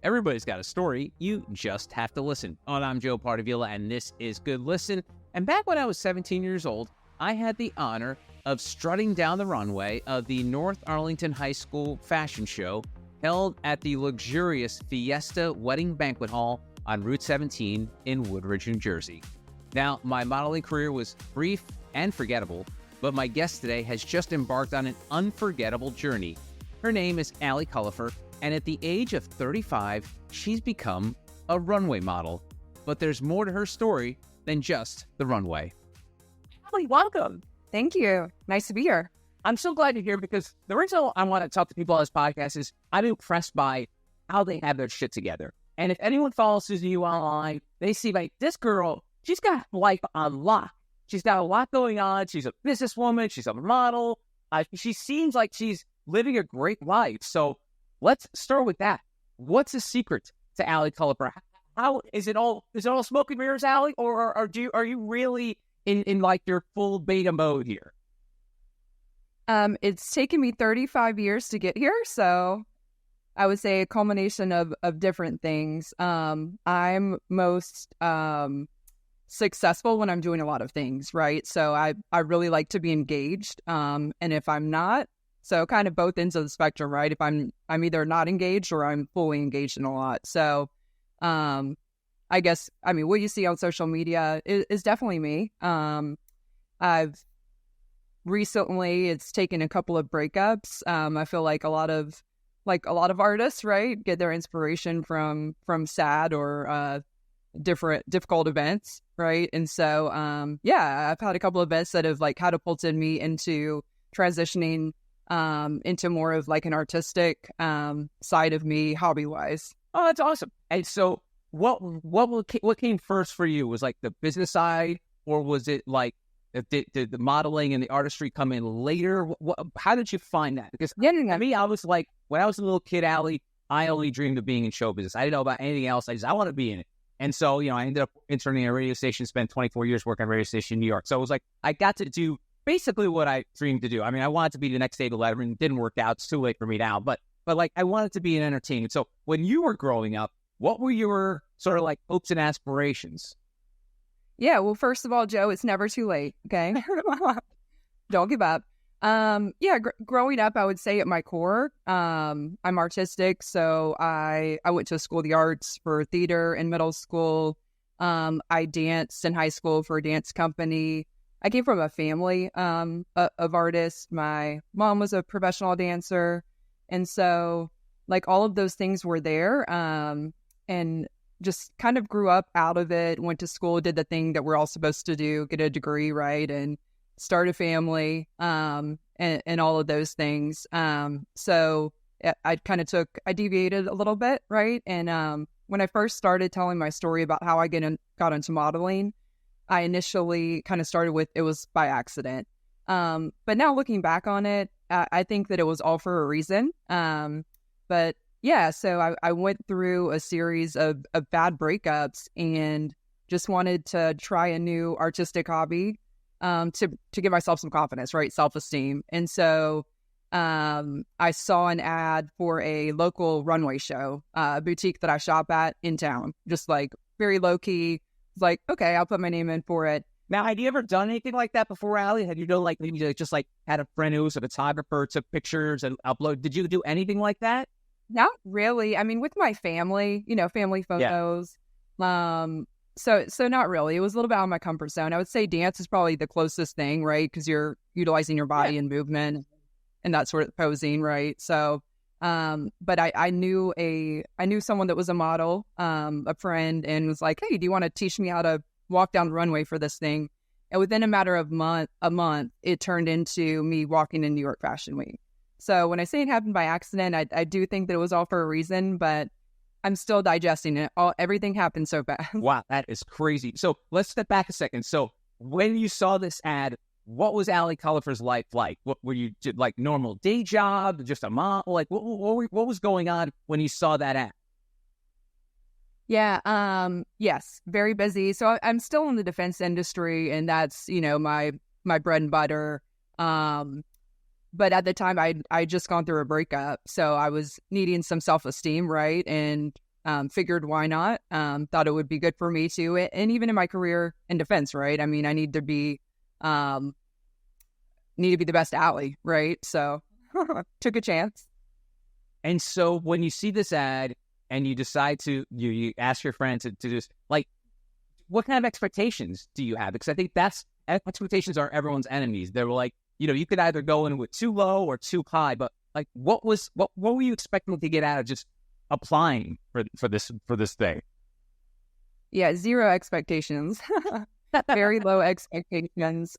Everybody's got a story. You just have to listen. And I'm Joe Pardavila, and this is Good Listen. And back when I was 17 years old, I had the honor of strutting down the runway of the North Arlington High School fashion show held at the luxurious Fiesta Wedding Banquet Hall on Route 17 in Woodridge, New Jersey. Now, my modeling career was brief and forgettable, but my guest today has just embarked on an unforgettable journey. Her name is Culliper, and at the age of 35, she's become a runway model. But there's more to her story than just the runway. Allie, welcome. Thank you. Nice to be here. I'm so glad you're here because the reason I want to talk to people on this podcast is I'm impressed by how they have their shit together. And if anyone follows you online, they see like this girl, she's got life on lock. She's got a lot going on. She's a businesswoman. She's a model. She seems like she's living a great life. So let's start with that. What's the secret to Allie Culliper? How is it all smoke and mirrors, Allie, or are you really in like your full beta mode here? It's taken me 35 years to get here, so I would say a culmination of different things. I'm most successful when I'm doing a lot of things, right? So I really like to be engaged. And if I'm not, so kind of both ends of the spectrum, right? If I'm either not engaged or I'm fully engaged in a lot. So I guess, what you see on social media is definitely me. I've recently, it's taken a couple of breakups. I feel like a lot of artists, right, get their inspiration from sad or difficult events, right? And so, I've had a couple of events that have like catapulted me into transitioning into more of like an artistic side of me, hobby wise. Oh, that's awesome. And so, what came first for you? Was like the business side, or was it like did the modeling and the artistry come in later? How did you find that? Because me, I was like, when I was a little kid, Allie, I only dreamed of being in show business. I didn't know about anything else. I want to be in it. And so, I ended up interning at a radio station, spent 24 years working at a radio station in New York. So it was like, I got to do basically what I dreamed to do. I wanted to be the next David Letterman. It didn't work out. It's too late for me now. But like, I wanted to be in entertainment. So when you were growing up, what were your sort of like hopes and aspirations? Yeah, well, first of all, Joe, it's never too late, okay? Don't give up. Growing up, I would say at my core, I'm artistic, so I went to school of the arts for theater in middle school. I danced in high school for a dance company. I came from a family of artists. My mom was a professional dancer, and so like all of those things were there, and just kind of grew up out of it, went to school, did the thing that we're all supposed to do, get a degree, right, and start a family, and all of those things. So I deviated a little bit, right? And when I first started telling my story about how I got into modeling, I initially kind of started with, it was by accident. But now looking back on it, I think that it was all for a reason. But yeah, so I went through a series of bad breakups and just wanted to try a new artistic hobby to give myself some confidence, right? Self-esteem. And so I saw an ad for a local runway show, a boutique that I shop at in town, just like very low key. It's like, okay, I'll put my name in for it. Now, had you ever done anything like that before, Allie? Had you like maybe just like had a friend who was a photographer, took pictures and upload? Did you do anything like that? Not really. With my family, family photos. Yeah. So not really. It was a little bit out of my comfort zone. I would say dance is probably the closest thing, right? Because you're utilizing your body and movement and that sort of posing, right? So, but I knew someone that was a model, a friend, and was like, hey, do you want to teach me how to walk down the runway for this thing? And within a matter of a month, it turned into me walking in New York Fashion Week. So when I say it happened by accident, I do think that it was all for a reason, but I'm still digesting it. Everything happened so fast. Wow, that is crazy. So let's step back a second. So when you saw this ad, what was Allie Culliper's life like? What were you like normal day job, just a mom? Like what was going on when you saw that ad? Yeah. Yes. Very busy. So I'm still in the defense industry, and that's my bread and butter. But at the time, I just gone through a breakup, so I was needing some self-esteem, right? And figured why not? Thought it would be good for me too, and even in my career in defense, right? I mean, I need to be the best ally, right? So took a chance. And so when you see this ad and you decide to, you ask your friend to just like, what kind of expectations do you have? Because I think expectations are everyone's enemies. They're like, you could either go in with too low or too high, but like, what were you expecting to get out of just applying for this thing? Yeah, zero expectations. Very low expectations.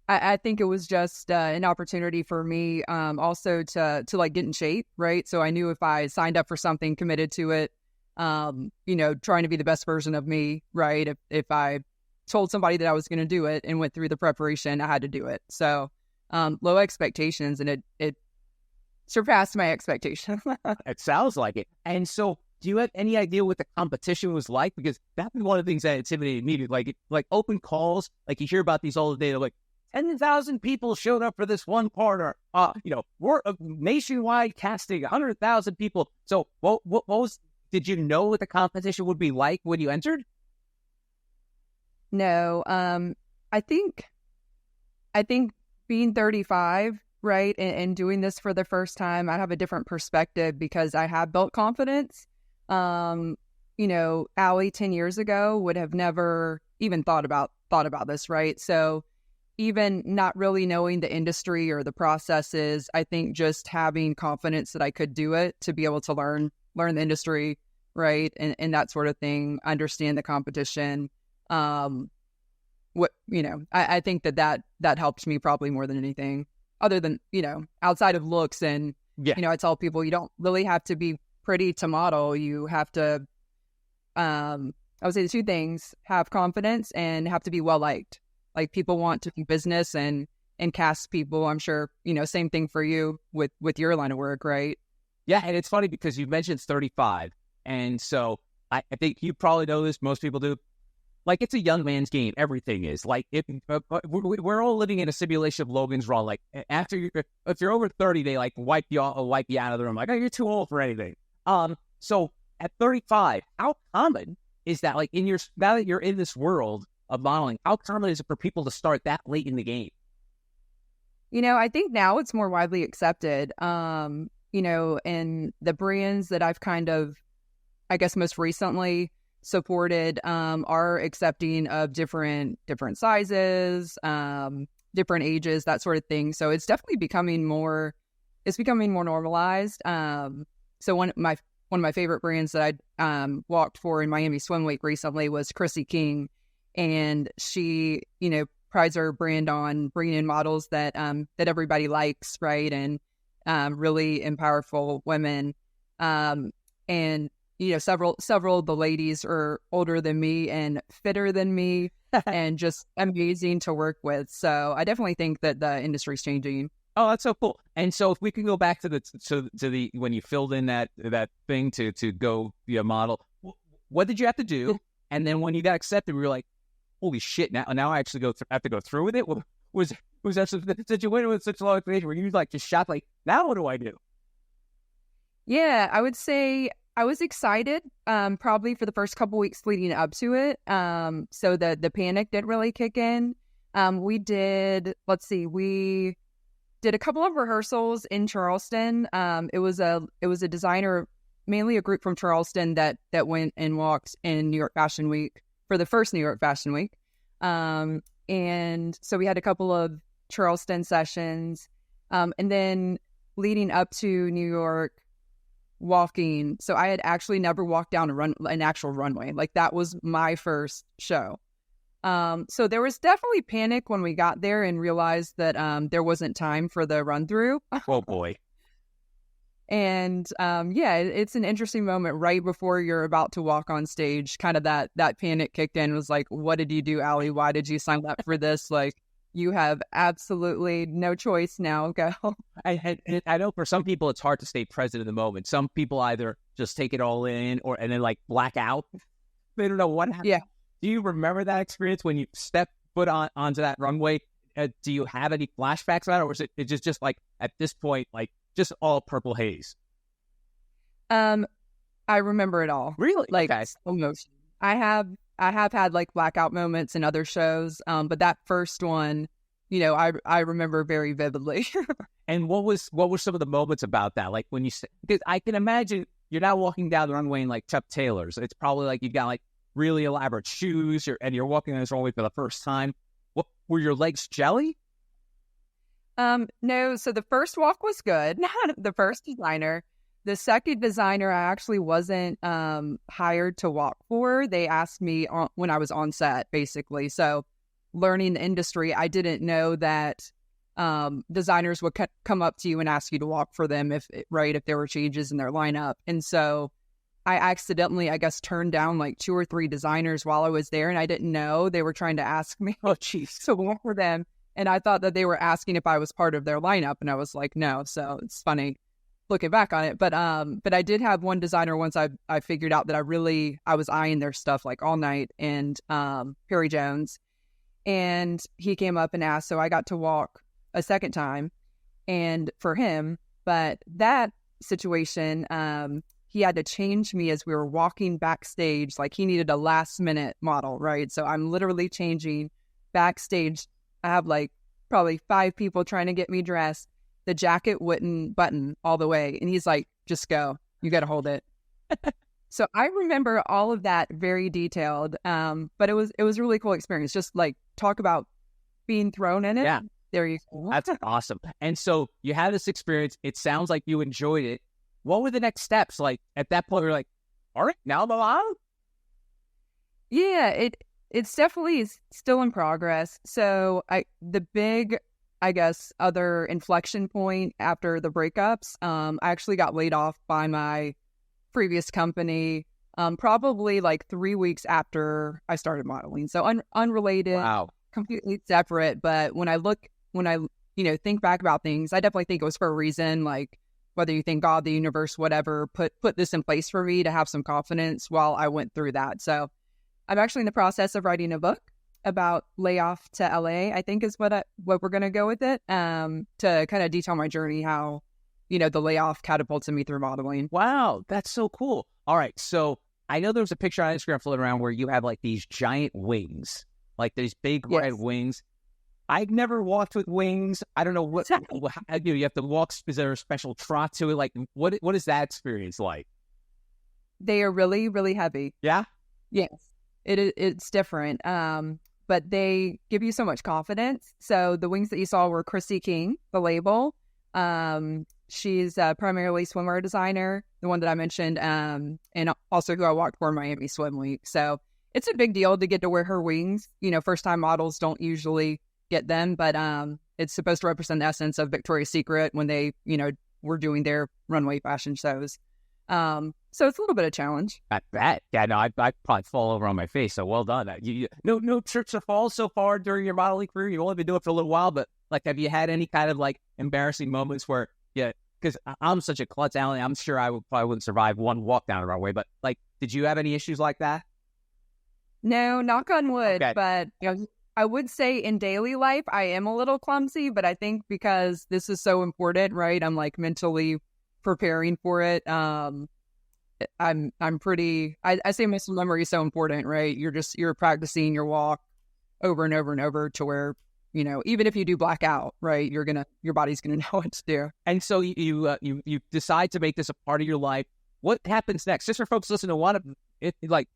I think it was just an opportunity for me also to like get in shape, right? So I knew if I signed up for something, committed to it, trying to be the best version of me, right? If I told somebody that I was going to do it and went through the preparation, I had to do it. So low expectations, and it surpassed my expectations. It sounds like it. And so do you have any idea what the competition was like? Because that's one of the things that intimidated me. Like open calls, like you hear about these all the day, like 10,000 people showed up for this one part, or we're nationwide casting 100,000 people. So what was? Did you know what the competition would be like when you entered? No, I think being 35, right, and doing this for the first time, I have a different perspective because I have built confidence. Allie 10 years ago would have never even thought about this, right? So even not really knowing the industry or the processes, I think just having confidence that I could do it, to be able to learn the industry, right, and that sort of thing, understand the competition. I think that helped me probably more than anything, other than, outside of looks. And, I tell people you don't really have to be pretty to model. You have to, I would say the two things: have confidence and have to be well liked. Like, people want to do business and cast people. I'm sure, same thing for you with your line of work, right? Yeah. And it's funny because you mentioned 35. And so I think you probably know this. Most people do. Like, it's a young man's game. Everything is like, we're all living in a simulation of Logan's Run. Like, if you're over 30, they like wipe you out of the room. Like, oh, you're too old for anything. So at 35, how common is that? Like, now that you're in this world of modeling, how common is it for people to start that late in the game? I think now it's more widely accepted. And the brands that I've kind of, I guess, most recently supported are accepting of different sizes, different ages, that sort of thing. So it's definitely becoming more normalized. So one of my favorite brands that I walked for in Miami Swim Week recently was Chrissy King, and she prides her brand on bringing in models that everybody likes, right, and really powerful women, and several of the ladies are older than me and fitter than me and just amazing to work with. So I definitely think that the industry's changing. Oh, that's so cool. And so if we can go back to the when you filled in that thing to go be a model, what did you have to do? And then when you got accepted, we were like, holy shit, now I actually have to go through with it? Was that such a win with such a long explanation where you like just shot like, now what do I do? Yeah, I would say I was excited probably for the first couple weeks leading up to it. So the panic didn't really kick in. We did a couple of rehearsals in Charleston. It was a designer, mainly a group from Charleston that went and walked in New York Fashion Week for the first New York Fashion Week. And so we had a couple of Charleston sessions. And then leading up to New York, walking. So I had actually never walked down an actual runway. Like, that was my first show. So there was definitely panic when we got there and realized that there wasn't time for the run through. Oh boy. And it's an interesting moment right before you're about to walk on stage. Kind of that panic kicked in. It was like, what did you do, Allie? Why did you sign up for this? Like, you have absolutely no choice now. Go. I know for some people it's hard to stay present in the moment. Some people either just take it all in and then like black out. They don't know what happened. Yeah. Do you remember that experience when you stepped foot onto that runway? Do you have any flashbacks about it, or is it just like at this point, like just all purple haze? I remember it all. Really? Like Okay. slow motion. I have had like blackout moments in other shows, but that first one, I remember very vividly. And what were some of the moments about that? Like when you say, because I can imagine you're not walking down the runway in like Chuck Taylors. It's probably like you got like really elaborate shoes, and you're walking on this runway for the first time. What were your legs jelly? No, so the first walk was good. The first designer. The second designer, I actually wasn't hired to walk for. They asked me when I was on set, basically. So learning the industry, I didn't know that designers would come up to you and ask you to walk for them if there were changes in their lineup. And so I accidentally, I guess, turned down like 2 or 3 designers while I was there, and I didn't know they were trying to ask me to walk for them. And I thought that they were asking if I was part of their lineup, and I was like, no. So it's funny looking back on it. But I did have one designer once I figured out that I was eyeing their stuff like all night, and Perry Jones, and he came up and asked, so I got to walk a second time and for him. But that situation, he had to change me as we were walking backstage. Like he needed a last minute model, right? So I'm literally changing backstage. I have like probably 5 people trying to get me dressed. The jacket wouldn't button all the way. And he's like, just go. You got to hold it. So I remember all of that very detailed. But it was a really cool experience. Just like talk about being thrown in it. Yeah. There you go. That's awesome. And so you had this experience. It sounds like you enjoyed it. What were the next steps? Like at that point, you're like, all right, now I'm allowed? Yeah, it's definitely still in progress. So the big, I guess, other inflection point after the breakups, I actually got laid off by my previous company, probably like 3 weeks after I started modeling. So unrelated, Wow. Completely separate. But when I think back about things, I definitely think it was for a reason. Like whether you think God, the universe, whatever, put this in place for me to have some confidence while I went through that. So I'm actually in the process of writing a book about layoff to LA, I think is what we're going to go with it, to kind of detail my journey, how, the layoff catapulted me through modeling. Wow, that's so cool. All right, so I know there was a picture on Instagram floating around where you have like these giant wings, like these big red wings. I've never walked with wings. I don't know what you have to walk. Is there a special trot to it? Like, what is that experience like? They are really, really heavy. Yeah? Yes. It's different. But they give you so much confidence. So the wings that you saw were Chrissy King, the label. She's primarily swimwear designer, the one that I mentioned, and also who I walked for Miami Swim Week. So it's a big deal to get to wear her wings. First time models don't usually get them, but it's supposed to represent the essence of Victoria's Secret when they, were doing their runway fashion shows. So it's a little bit of challenge. Yeah, no, I'd probably fall over on my face. So well done. No trips or falls so far during your modeling career. You've only been doing it for a little while, but like, have you had any kind of like embarrassing moments where, because I'm such a klutz, Alan, I'm sure I probably wouldn't survive one walk down the runway, but like, did you have any issues like that? No, knock on wood, okay. But I would say in daily life, I am a little clumsy, but I think because this is so important, right? I'm like mentally preparing for it. I'm pretty, I say muscle memory is so important, right? You're practicing your walk over and over and over to where, even if you do black out, right, your body's going to know what to do. And so you decide to make this a part of your life. What happens next? Just for folks listening to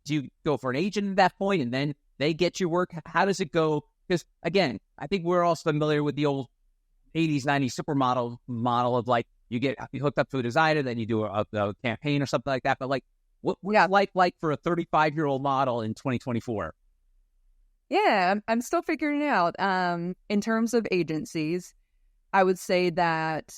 do you go for an agent at that point and then they get your work? How does it go? Because again, I think we're all familiar with the old 80s, 90s supermodel model of like, you get hooked up to a designer, then you do a campaign or something like that. But like, what's life like for a 35-year-old model in 2024? Yeah, I'm still figuring it out. In terms of agencies, I would say that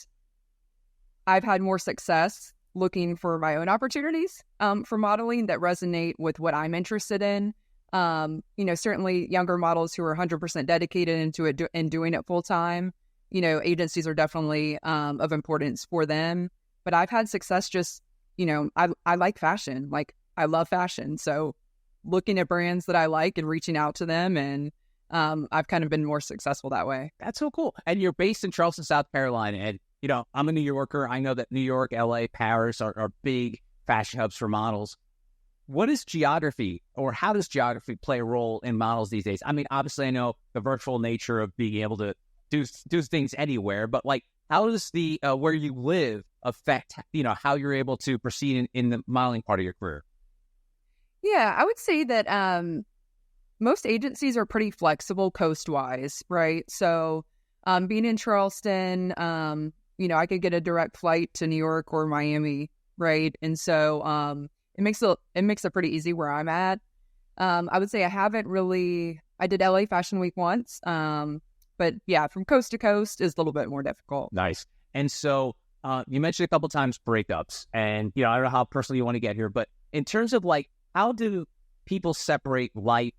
I've had more success looking for my own opportunities for modeling that resonate with what I'm interested in. Certainly younger models who are 100% dedicated into it and doing it full time. Agencies are definitely of importance for them. But I've had success just, I like fashion. Like, I love fashion. So looking at brands that I like and reaching out to them, and I've kind of been more successful that way. That's so cool. And you're based in Charleston, South Carolina. And, I'm a New Yorker. I know that New York, LA, Paris are big fashion hubs for models. What is geography, or how does geography play a role in models these days? I mean, obviously, I know the virtual nature of being able to do things anywhere, but like, how does the where you live affect, how you're able to proceed in the modeling part of your career? Yeah, I would say that most agencies are pretty flexible coast-wise, right? So being in Charleston, I could get a direct flight to New York or Miami, right? And so it makes it pretty easy where I'm at. I would say I did LA Fashion Week once, but yeah, from coast to coast is a little bit more difficult. Nice. And so you mentioned a couple times breakups, and I don't know how personal you want to get here, but in terms of like, how do people separate life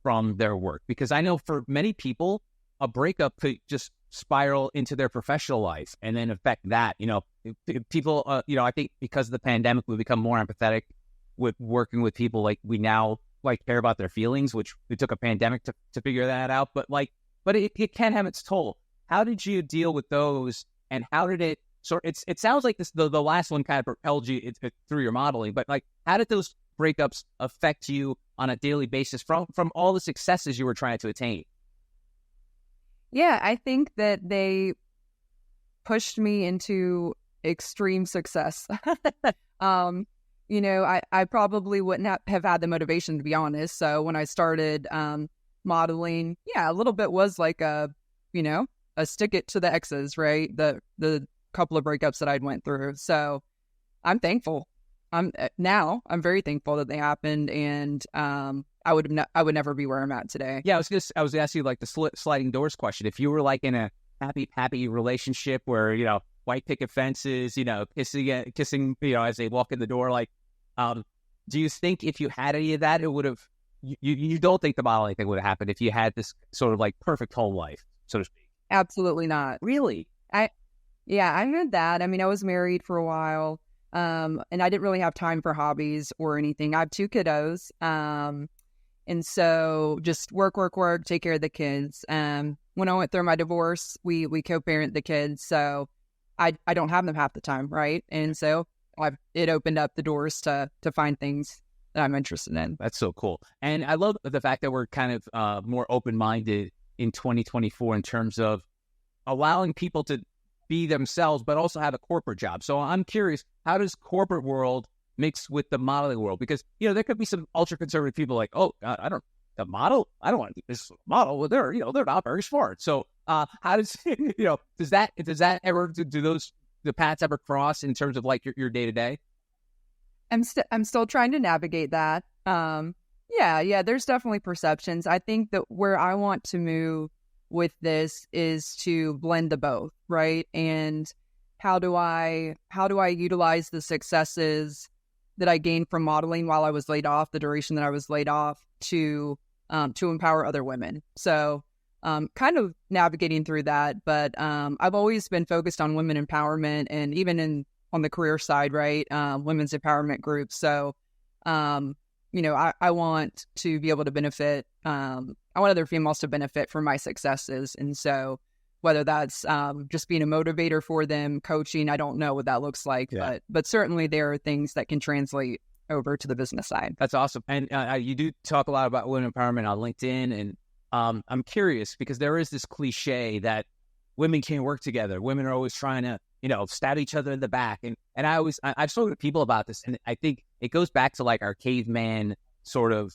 from their work? Because I know for many people, a breakup could just spiral into their professional life and then affect that. People, I think because of the pandemic, we become more empathetic with working with people. Like, we now like care about their feelings, which we took a pandemic to figure that out. But it can have its toll. How did you deal with those, and how did it it sounds like the last one kind of propelled you through your modeling, but like, how did those breakups affect you on a daily basis from all the successes you were trying to attain? Yeah, I think that they pushed me into extreme success. I probably wouldn't have had the motivation, to be honest. So when I started modeling, yeah, a little bit was like a stick it to the exes, right? The couple of breakups that I'd went through. So I'm thankful. I'm very thankful that they happened, and I would never be where I'm at today. Yeah, I was asking you like the sliding doors question. If you were like in a happy relationship where white picket fences, kissing, as they walk in the door, like, do you think if you had any of that, it would have? You don't think the modeling thing would have happened if you had this sort of like perfect home life, so to speak? Absolutely not. Really? I heard that. I mean, I was married for a while. And I didn't really have time for hobbies or anything. I have 2 kiddos. And so just work, take care of the kids. When I went through my divorce, we co-parent the kids. So I don't have them half the time, right? And so it opened up the doors to find things that I'm interested in. That's so cool. And I love the fact that we're kind of more open-minded in 2024 in terms of allowing people to be themselves, but also have a corporate job. So I'm curious, how does corporate world mix with the modeling world? Because, there could be some ultra-conservative people like, oh, God, I don't want to do this model. Well, they're not very smart. So how does, does that ever, do the paths ever cross in terms of like your day-to-day? I'm still trying to navigate that. Yeah, there's definitely perceptions. I think that where I want to move with this is to blend the both, right? And how do I utilize the successes that I gained from modeling while I was laid off, the duration that I was laid off, to empower other women? So kind of navigating through that, but I've always been focused on women empowerment, and even on the career side, right? Women's empowerment groups. So I want to be able to benefit. I want other females to benefit from my successes. And so whether that's just being a motivator for them, coaching, I don't know what that looks like, but certainly there are things that can translate over to the business side. That's awesome. And you do talk a lot about women empowerment on LinkedIn. And I'm curious because there is this cliche that women can't work together. Women are always trying to, stab each other in the back. And I've spoken to people about this, and I think it goes back to like our caveman sort of,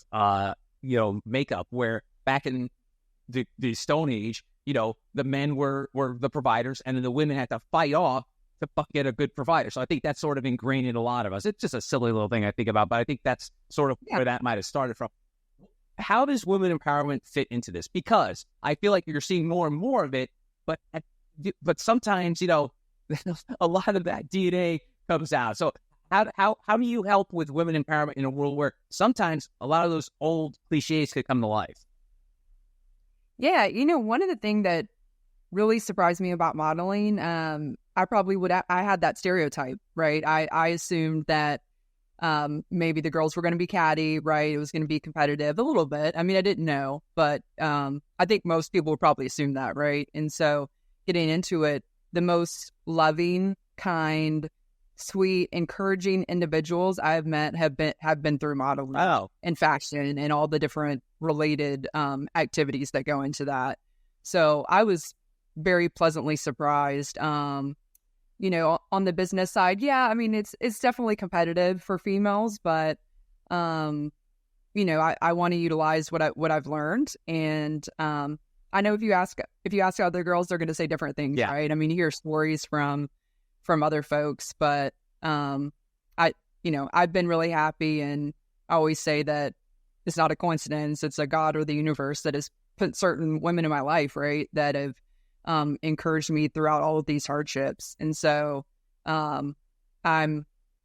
makeup, where back in the Stone Age, the men were the providers, and then the women had to fight off to get a good provider. So I think that's sort of ingrained in a lot of us. It's just a silly little thing I think about, but I think that's sort of where that might have started from. How does women empowerment fit into this? Because I feel like you're seeing more and more of it, but sometimes, a lot of that DNA comes out. So how do you help with women empowerment in a world where sometimes a lot of those old cliches could come to life? Yeah, one of the things that really surprised me about modeling, I had that stereotype, right? I assumed that maybe the girls were going to be catty, right? It was going to be competitive a little bit. I mean, I didn't know, but I think most people would probably assume that, right? And so getting into it, the most loving, kind, sweet, encouraging individuals I've met have been through modeling and fashion and all the different related activities that go into that. So I was very pleasantly surprised. You know, on the business side, yeah, I mean, it's definitely competitive for females, but you know, I want to utilize what I've learned, and I know if you ask other girls, they're going to say different things, right? I mean, you hear stories from other folks, but I've been really happy, and I always say that it's not a coincidence; it's a God or the universe that has put certain women in my life, right, that have encouraged me throughout all of these hardships, and so I'm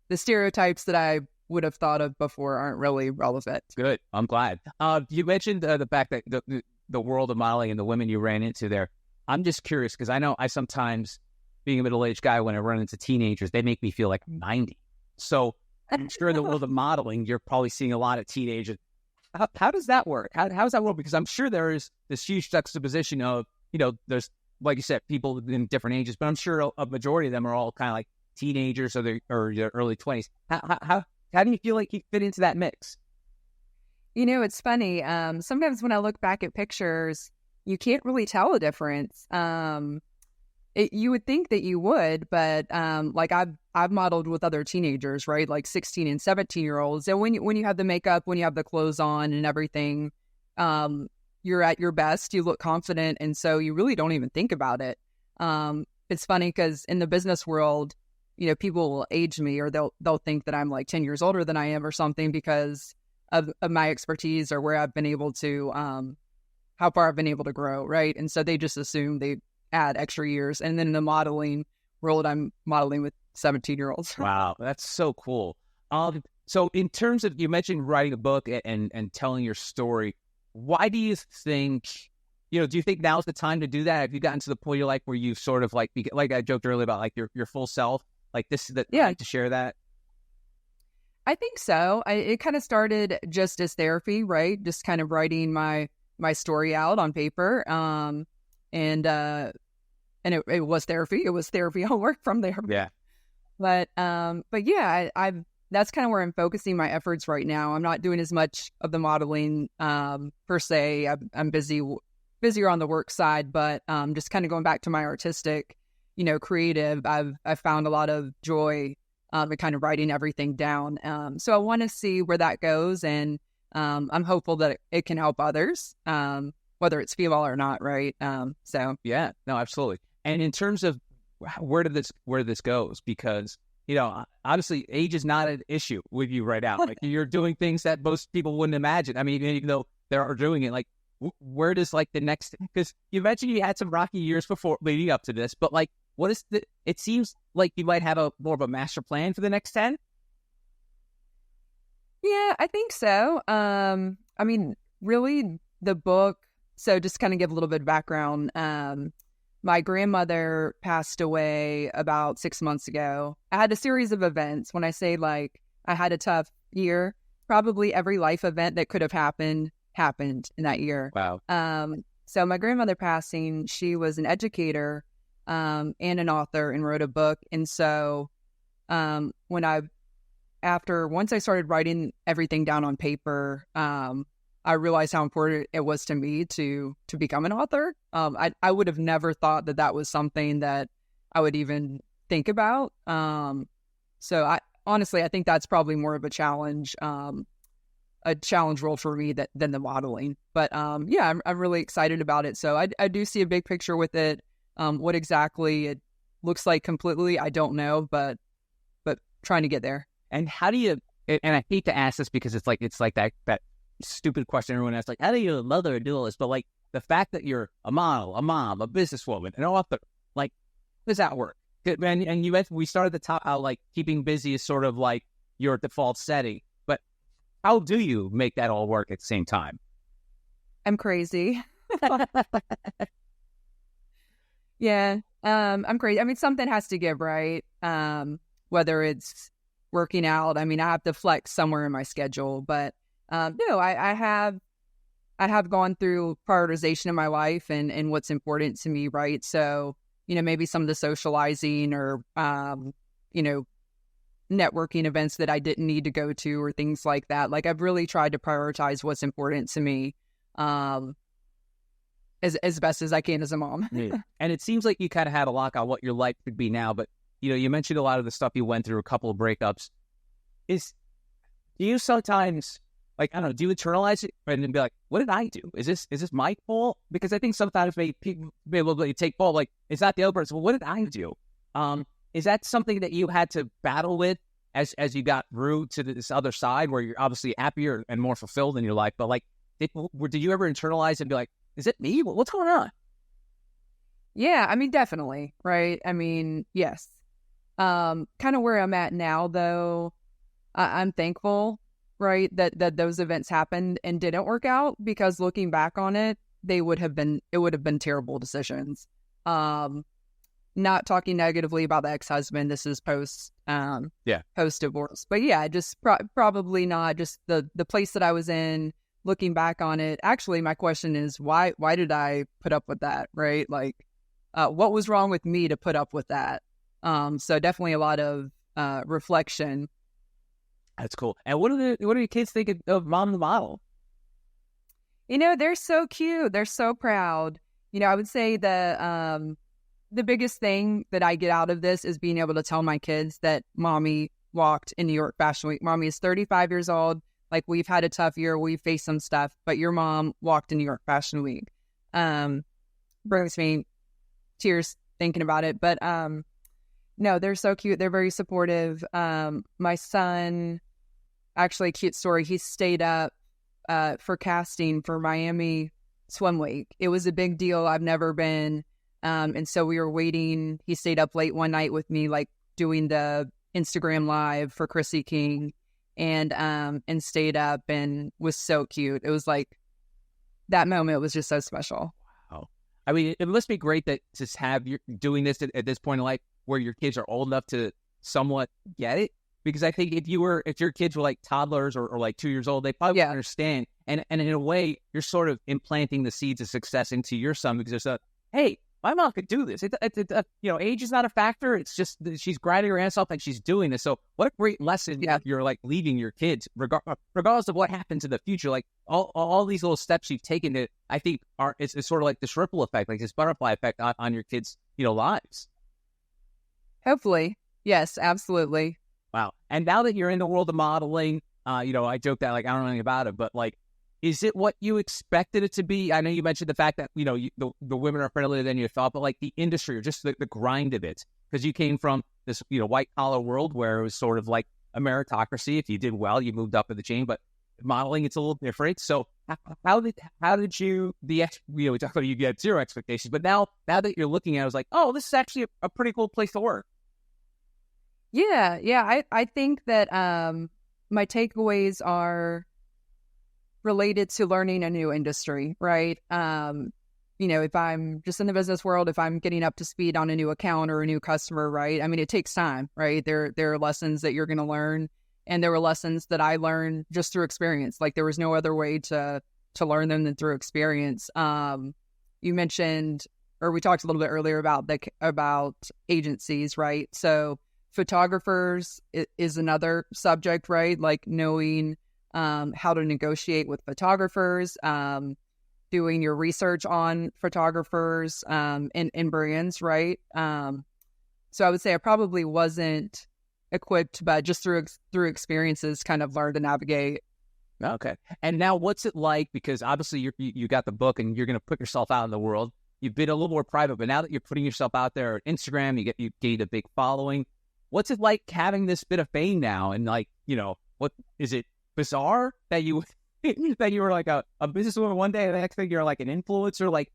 the stereotypes that I would have thought of before aren't really relevant. Good. I'm glad. You mentioned the fact that the world of modeling and the women you ran into there. I'm just curious because I know I sometimes, being a middle-aged guy, when I run into teenagers, they make me feel like I'm 90. So I'm sure in the world of modeling, you're probably seeing a lot of teenagers. How does that work? How does that work? Because I'm sure there is this huge juxtaposition of, you know, there's, like you said, people in different ages, but I'm sure a majority of them are all kind of like teenagers or their early 20s. How do you feel like you fit into that mix? You know, it's funny. Sometimes when I look back at pictures, you can't really tell a difference. You would think that you would, but like I've modeled with other teenagers, right? Like 16 and 17-year-olds. And when you have the makeup, when you have the clothes on and everything, you're at your best. You look confident, and so you really don't even think about it. It's funny because in the business world, you know, people will age me, or they'll think that I'm like 10 years older than I am or something because of my expertise or where I've been able to, how far I've been able to grow, right? And so they just assume they add extra years. And then in the modeling world, I'm modeling with 17-year-olds. Wow, that's so cool. So in terms of, you mentioned writing a book and telling your story, why do you think, you know, do you think now's the time to do that? Have you gotten to the point in your life where you sort of like I joked earlier about like your full self? Like this is the time to share that? I think so. It kind of started just as therapy, right? Just kind of writing my story out on paper. And it was therapy. It was therapy. I'll work from there. Yeah. But yeah, I've that's kind of where I'm focusing my efforts right now. I'm not doing as much of the modeling per se. I'm busier on the work side, but just kind of going back to my artistic, you know, creative. I've found a lot of joy in kind of writing everything down. So I want to see where that goes, and I'm hopeful that it can help others, whether it's female or not, right? So yeah, no, absolutely. And in terms of where this goes, because, you know, obviously age is not an issue with you right now. Like you're doing things that most people wouldn't imagine. I mean, even though they are doing it, like where does like the next? Because you mentioned you had some rocky years before leading up to this, but like, what is it seems like you might have more of a master plan for the next 10? Yeah, I think so. I mean, really, the book. So just kind of give a little bit of background. My grandmother passed away about 6 months ago. I had a series of events. When I say like I had a tough year, probably every life event that could have happened in that year. Wow. So my grandmother passing, she was an educator and an author and wrote a book. And so once I started writing everything down on paper, I realized how important it was to me to become an author. I would have never thought that was something that I would even think about. So I think that's probably more of a challenge role for me than the modeling. But yeah, I'm really excited about it. So I do see a big picture with it. What exactly it looks like completely, I don't know, but trying to get there. And how do you? And I hate to ask this because it's like that stupid question everyone asks, like, how do you mother do all this? But like the fact that you're a model, a mom, a businesswoman, an author, like, how does that work? And we started the top out like keeping busy is sort of like your default setting, but how do you make that all work at the same time? I'm crazy. Yeah, I'm crazy. I mean, something has to give, right? Whether it's working out, I mean, I have to flex somewhere in my schedule, but no, I have gone through prioritization in my life and what's important to me, right? So, you know, maybe some of the socializing or, you know, networking events that I didn't need to go to or things like that. Like I've really tried to prioritize what's important to me as best as I can as a mom. Yeah. And it seems like you kind of had a lock on what your life could be now, but you mentioned a lot of the stuff you went through, a couple of breakups. Do you sometimes, like, I don't know, do you internalize it and then be like, what did I do? Is this my fault? Because I think sometimes people be able to take fault, like, it's not the other person. Well, what did I do? Is that something that you had to battle with as you got through to this other side where you're obviously happier and more fulfilled in your life? But like, did you ever internalize and be like, is it me? What's going on? Yeah, I mean, definitely, right? I mean, yes. Kind of where I'm at now, though, I'm thankful, right, that those events happened and didn't work out, because looking back on it, it would have been terrible decisions. Not talking negatively about the ex-husband. This is post divorce, but yeah, just probably not just the place that I was in. Looking back on it, actually, my question is why did I put up with that, right? Like, what was wrong with me to put up with that? So definitely a lot of reflection. That's cool. And what do your kids think of Mom the Model? They're so cute. They're so proud. I would say the biggest thing that I get out of this is being able to tell my kids that Mommy walked in New York Fashion Week. Mommy is 35 years old. Like, we've had a tough year. We've faced some stuff, but your mom walked in New York Fashion Week. Brings me tears thinking about it. But no, they're so cute. They're very supportive. My son, actually, cute story. He stayed up for casting for Miami Swim Week. It was a big deal. I've never been. And so we were waiting. He stayed up late one night with me, like doing the Instagram live for Chrissy King, and stayed up and was so cute. It was like, that moment was just so special. Wow. I mean, it must be great that to have you doing this at this point in life where your kids are old enough to somewhat get it. Because I think if your kids were like toddlers or like 2 years old, they probably wouldn't understand. And in a way, you're sort of implanting the seeds of success into your son, because there's hey, my mom could do this. Age is not a factor. It's just she's grinding her ass off and she's doing this. So what a great lesson you're like leaving your kids, regardless of what happens in the future. Like all these little steps you've taken, I think it's sort of like this ripple effect, like this butterfly effect on your kids' lives. Hopefully, yes, absolutely. Wow. And now that you're in the world of modeling, I joke that like I don't know anything about it, but like, is it what you expected it to be? I know you mentioned the fact that, the women are friendlier than you thought, but like the industry or just the grind of it, because you came from this, white collar world where it was sort of like a meritocracy. If you did well, you moved up in the chain, but modeling, it's a little different. So how did you, we talked about you had zero expectations, but now that you're looking at it, I was like, oh, this is actually a pretty cool place to work. Yeah. I think that my takeaways are related to learning a new industry, right? If I'm just in the business world, if I'm getting up to speed on a new account or a new customer, right? I mean, it takes time, right? There are lessons that you're going to learn, and there were lessons that I learned just through experience. Like, there was no other way to learn them than through experience. You mentioned, or we talked a little bit earlier about agencies, right? So photographers is another subject, right? Like knowing how to negotiate with photographers, doing your research on photographers and brands, right? So I would say I probably wasn't equipped, but just through experiences kind of learned to navigate. Okay. And now what's it like? Because obviously you got the book and you're going to put yourself out in the world. You've been a little more private, but now that you're putting yourself out there on Instagram, you gained a big following. What's it like having this bit of fame now? And like, what is it bizarre that you were like a businesswoman one day and the next thing you're like an influencer? Like,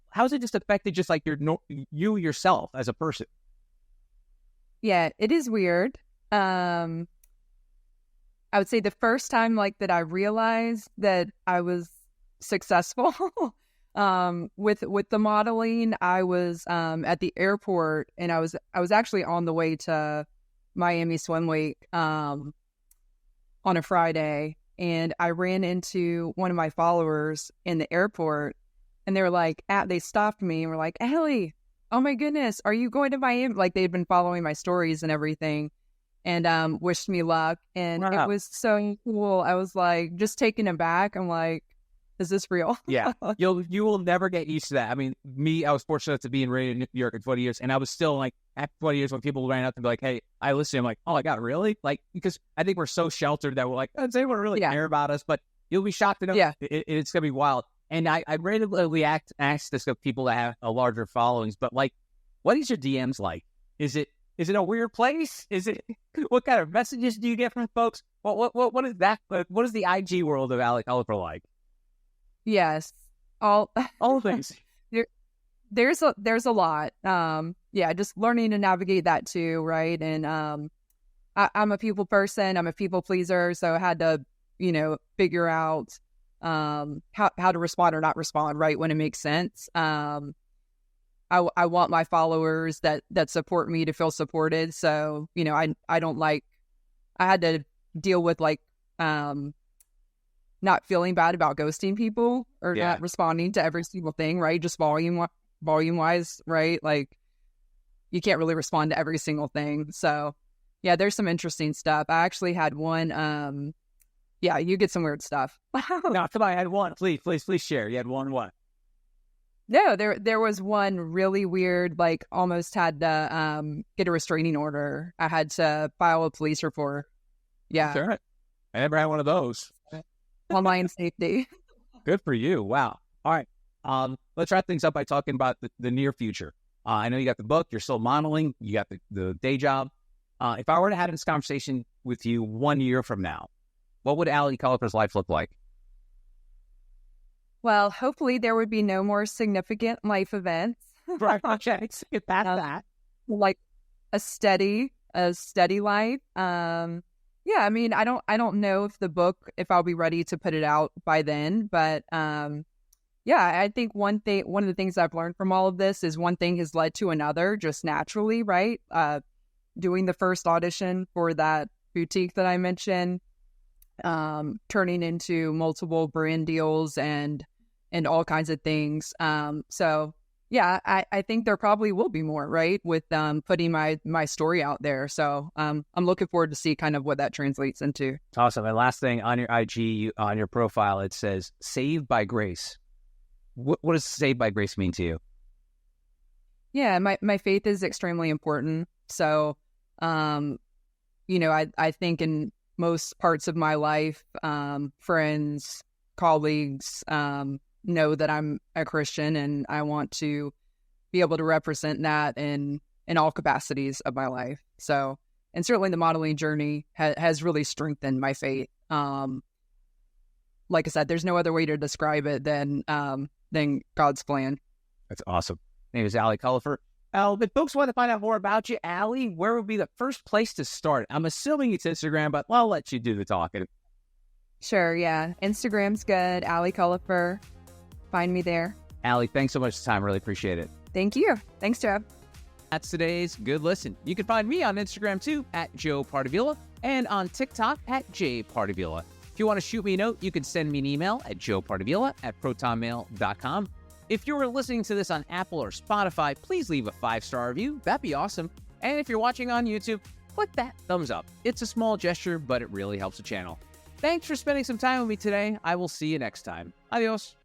how's it just affected just like you yourself as a person? Yeah, it is weird. I would say the first time like that I realized that I was successful with the modeling, I was at the airport, and I was actually on the way to Miami Swim Week on a Friday, and I ran into one of my followers in the airport, and they were like, they stopped me and were like, Ellie, oh my goodness, are you going to Miami? Like they'd been following my stories and everything, and wished me luck. And Wow. it was so cool. I was like just taken aback. I'm like, is this real? Yeah, you will never get used to that. I mean, I was fortunate to be in radio New York in 20 years, and I was still like, after 20 years, when people ran up and be like, "Hey, I listen," I'm like, "Oh my god, really?" Like, because I think we're so sheltered that we're like, "Does anyone really care about us?" But you'll be shocked to know, it's gonna be wild. And I randomly ask this of people that have a larger followings, but like, what is your DMs like? Is it a weird place? Is it what kind of messages do you get from folks? What is that? What is the IG world of Ali Culliper like? Yes, all things. There's a lot. Just learning to navigate that too, right? And I'm a people person. I'm a people pleaser, so I had to, figure out how to respond or not respond, right, when it makes sense. I want my followers that support me to feel supported. So I don't like. I had to deal with like not feeling bad about ghosting people or not responding to every single thing, right? Just volume wise, right? Like you can't really respond to every single thing. So yeah, there's some interesting stuff. I actually had one, you get some weird stuff. No, come on, I had one. Please share. You had one what? No, there was one really weird, like almost had to get a restraining order. I had to file a police report. Yeah. Sure. I never had one of those. Online safety. Good for you. Wow. All right. Let's wrap things up by talking about the near future. I know you got the book, you're still modeling, you got the day job. If I were to have this conversation with you 1 year from now, what would Ali Culliper's life look like? Well, hopefully there would be no more significant life events. Right. Okay. Get past that. Like a steady life. Yeah, I mean, I don't know if I'll be ready to put it out by then, but I think one of the things I've learned from all of this is one thing has led to another just naturally, right? Doing the first audition for that boutique that I mentioned, turning into multiple brand deals and all kinds of things. So yeah, I think there probably will be more, right, with putting my story out there. So I'm looking forward to see kind of what that translates into. Awesome. And last thing, on your IG, on your profile, it says "Saved by Grace." What does "saved by grace" mean to you? Yeah, my faith is extremely important. So, I think in most parts of my life, friends, colleagues, know that I'm a Christian, and I want to be able to represent that in all capacities of my life. So, and certainly the modeling journey has really strengthened my faith. Like I said, there's no other way to describe it than God's plan. That's awesome. My name is Ali Culliper. If folks want to find out more about you, Ali, where would be the first place to start? I'm assuming it's Instagram, but I'll let you do the talking. Sure, yeah. Instagram's good. Ali Culliper. Find me there. Ali, thanks so much for the time. Really appreciate it. Thank you. Thanks, Jeff. That's today's Good Listen. You can find me on Instagram too, at Joe Pardavila, and on TikTok at jpardavila. If you want to shoot me a note, you can send me an email at joepardavila@protonmail.com. If you're listening to this on Apple or Spotify, please leave a 5-star review. That'd be awesome. And if you're watching on YouTube, click that thumbs up. It's a small gesture, but it really helps the channel. Thanks for spending some time with me today. I will see you next time. Adios.